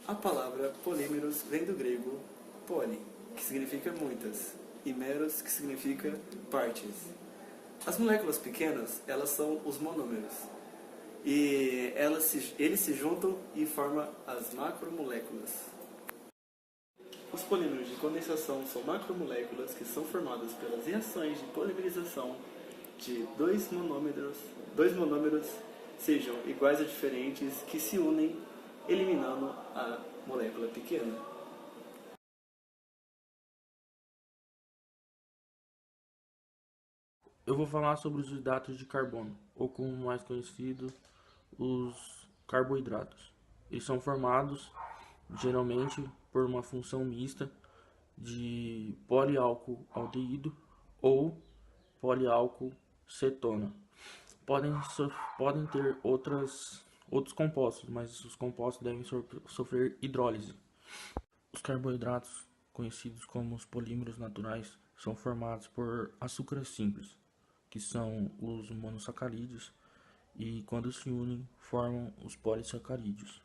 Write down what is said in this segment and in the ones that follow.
A palavra polímeros vem do grego poli, que significa muitas, e meros, que significa partes. As moléculas pequenas, elas são os monômeros. E eles se juntam e formam as macromoléculas. Os polímeros de condensação são macromoléculas que são formadas pelas reações de polimerização de dois monômeros sejam iguais ou diferentes que se unem, eliminando a molécula pequena. Eu vou falar sobre os hidratos de carbono, ou como mais conhecido, os carboidratos. Eles são formados geralmente por uma função mista de poliálcool-aldeído ou poliálcool-cetona. Podem ter outros compostos, mas os compostos devem sofrer hidrólise. Os carboidratos, conhecidos como os polímeros naturais, são formados por açúcares simples, que são os monossacarídeos, e quando se unem formam os polissacarídeos.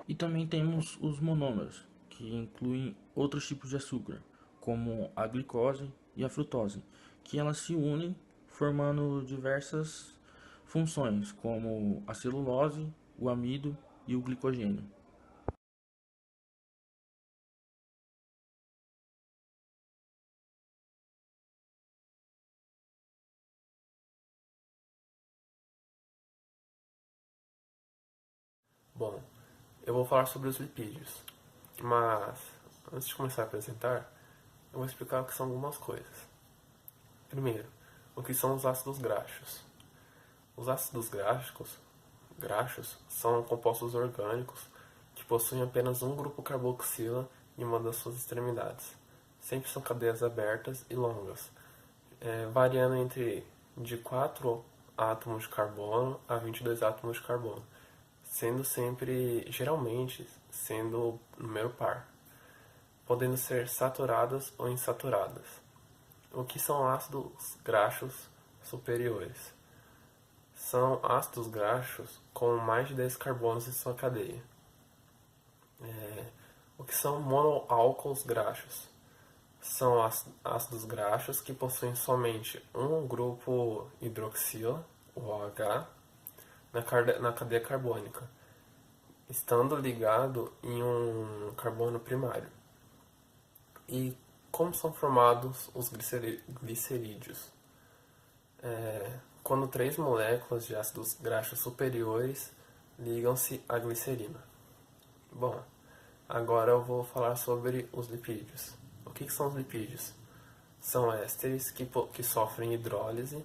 E também temos os monômeros, que incluem outros tipos de açúcar, como a glicose e a frutose, que elas se unem formando diversas funções, como a celulose, o amido e o glicogênio. Bom, eu vou falar sobre os lipídios, mas antes de começar a apresentar, eu vou explicar o que são algumas coisas. Primeiro, o que são os ácidos graxos. Os ácidos graxos são compostos orgânicos que possuem apenas um grupo carboxila em uma das suas extremidades. Sempre são cadeias abertas e longas, variando entre de 4 átomos de carbono a 22 átomos de carbono, geralmente, sendo número par, podendo ser saturadas ou insaturadas. O que são ácidos graxos superiores? São ácidos graxos com mais de 10 carbonos em sua cadeia. O que são monoálcools graxos? São ácidos graxos que possuem somente um grupo hidroxila, o OH, na cadeia carbônica, estando ligado em um carbono primário. E como são formados os glicerídeos? Quando 3 moléculas de ácidos graxos superiores ligam-se à glicerina. Bom, agora eu vou falar sobre os lipídios. O que são os lipídios? São ésteres que sofrem hidrólise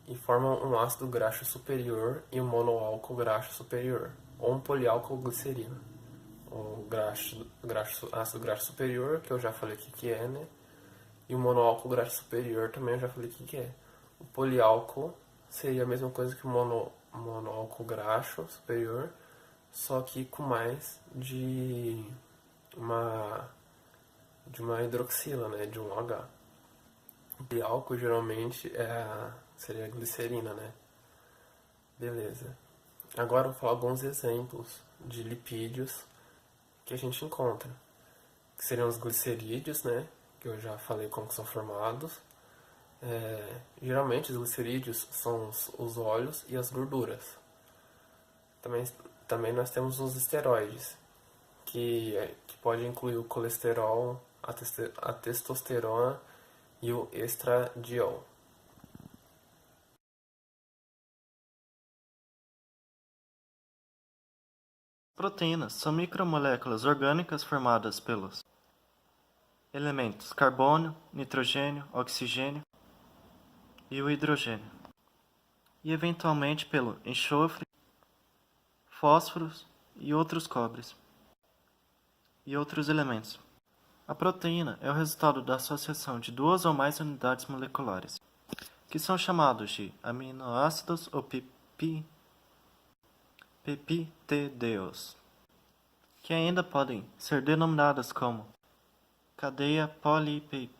e formam um ácido graxo superior e um monoálcool graxo superior, ou um poliálcool glicerina. O ácido graxo superior, que eu já falei que é, né? E o monoálcool graxo superior também eu já falei que é. O poliálcool seria a mesma coisa que o monoálcool graxo superior, só que com mais de uma hidroxila, né? De um OH. O poliálcool geralmente seria a glicerina, né? Beleza. Agora eu vou falar alguns exemplos de lipídios que a gente encontra, que seriam os glicerídeos, né? Que eu já falei como são formados. Geralmente os glicerídeos são os óleos e as gorduras. Também nós temos os esteroides, que pode incluir o colesterol, a testosterona e o estradiol. Proteínas são micromoléculas orgânicas formadas pelos elementos carbono, nitrogênio, oxigênio e o hidrogênio, e eventualmente pelo enxofre, fósforos e outros cobres, e outros elementos. A proteína é o resultado da associação de duas ou mais unidades moleculares, que são chamados de aminoácidos ou peptídeos, que ainda podem ser denominadas como cadeia polipeptídica.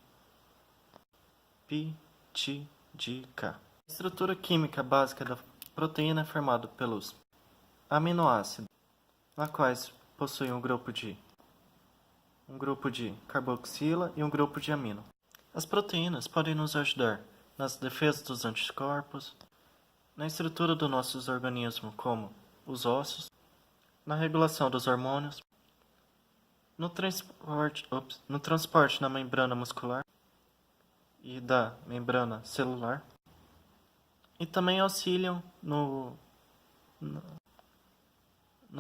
A estrutura química básica da proteína é formada pelos aminoácidos, na quais possuem um grupo de carboxila e um grupo de amino. As proteínas podem nos ajudar nas defesas dos anticorpos, na estrutura dos nossos organismos, como os ossos, na regulação dos hormônios, no transporte da membrana muscular e da membrana celular, e também auxiliam no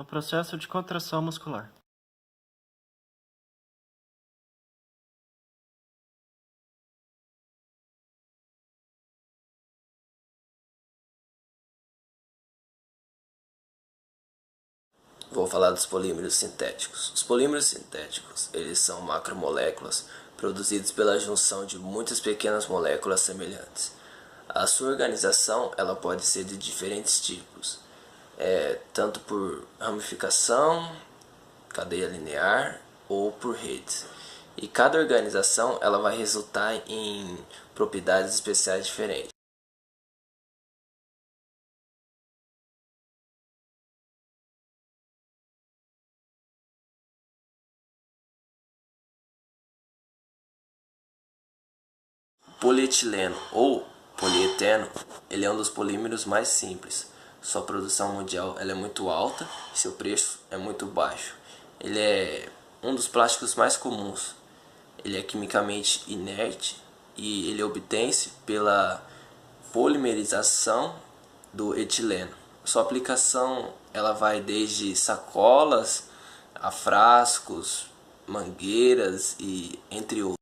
processo de contração muscular. Vou falar dos polímeros sintéticos. Os polímeros sintéticos, eles são macromoléculas produzidas pela junção de muitas pequenas moléculas semelhantes. A sua organização ela pode ser de diferentes tipos, tanto por ramificação, cadeia linear ou por redes. E cada organização ela vai resultar em propriedades especiais diferentes. Polietileno ou polieteno, ele é um dos polímeros mais simples. Sua produção mundial ela é muito alta e seu preço é muito baixo. Ele é um dos plásticos mais comuns. Ele é quimicamente inerte e ele obtém-se pela polimerização do etileno. Sua aplicação ela vai desde sacolas a frascos, mangueiras e entre outros.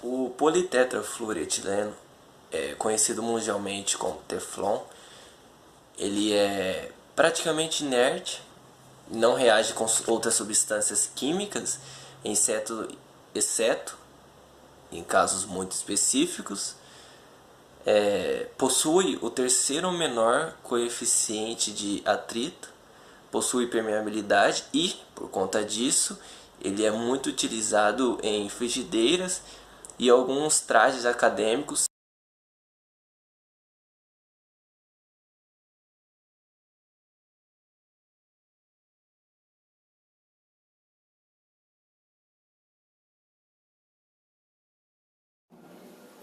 O politetrafluoretileno, conhecido mundialmente como Teflon, ele é praticamente inerte, não reage com outras substâncias químicas, exceto em casos muito específicos. Possui o terceiro menor coeficiente de atrito, possui permeabilidade e, por conta disso, ele é muito utilizado em frigideiras e alguns trajes acadêmicos.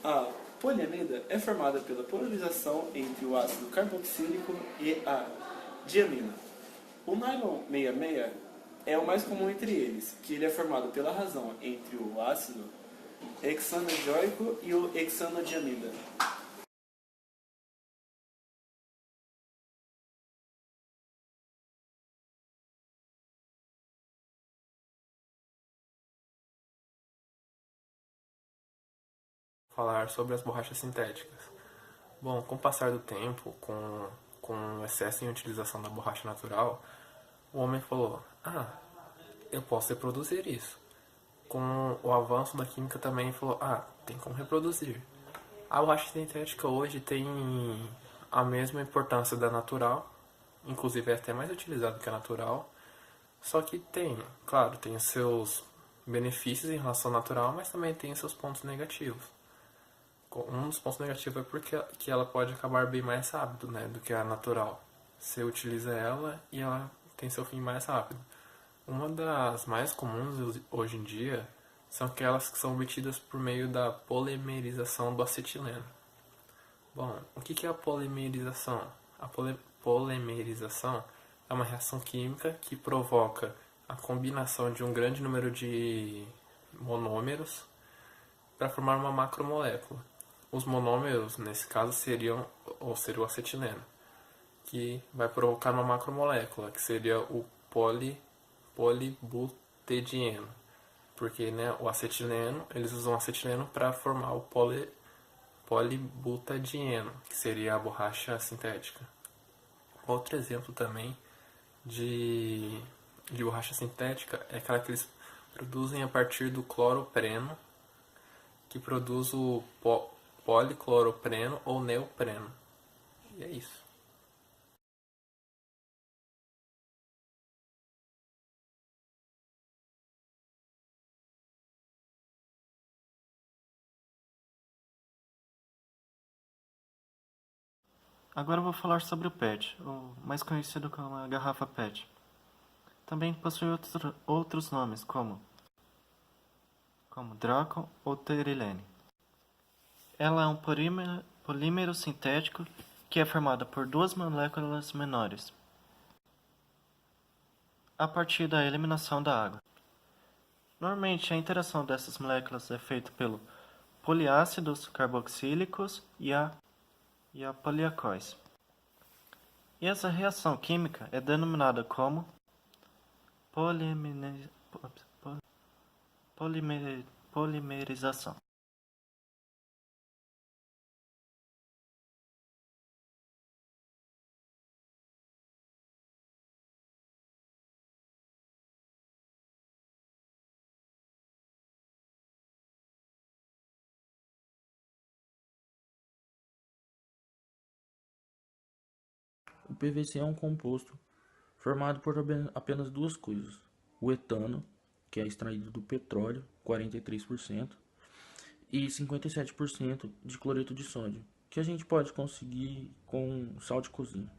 A poliamida é formada pela polarização entre o ácido carboxílico e a diamina. O nylon 66 é o mais comum entre eles, que ele é formado pela razão entre o ácido hexanoico e o hexanodiamida. Falar sobre as borrachas sintéticas. Bom, com o passar do tempo, com o excesso em utilização da borracha natural, o homem falou, eu posso reproduzir isso. Com o avanço da química também falou, tem como reproduzir. A borracha sintética hoje tem a mesma importância da natural, inclusive é até mais utilizada que a natural, só que claro, tem os seus benefícios em relação à natural, mas também tem os seus pontos negativos. Um dos pontos negativos é porque que ela pode acabar bem mais rápido, né, do que a natural. Você utiliza ela e ela tem seu fim mais rápido. Uma das mais comuns hoje em dia são aquelas que são obtidas por meio da polimerização do acetileno. Bom, o que é a polimerização? A polimerização é uma reação química que provoca a combinação de um grande número de monômeros para formar uma macromolécula. Os monômeros, nesse caso, seria o acetileno, que vai provocar uma macromolécula, que seria o polibutadieno. Porque o acetileno, eles usam acetileno para formar o polibutadieno, que seria a borracha sintética. Outro exemplo também de borracha sintética é aquela que eles produzem a partir do cloropreno, que produz o policloropreno ou neopreno. E é isso. Agora eu vou falar sobre o PET, ou mais conhecido como a garrafa PET. Também possui outros nomes, como Draco ou Terilene. Ela é um polímero sintético que é formado por duas moléculas menores a partir da eliminação da água. Normalmente, a interação dessas moléculas é feita pelo poliácidos carboxílicos e a poliacóis. E essa reação química é denominada como polimerização. O PVC é um composto formado por apenas duas coisas: o etano, que é extraído do petróleo, 43%, e 57% de cloreto de sódio, que a gente pode conseguir com sal de cozinha.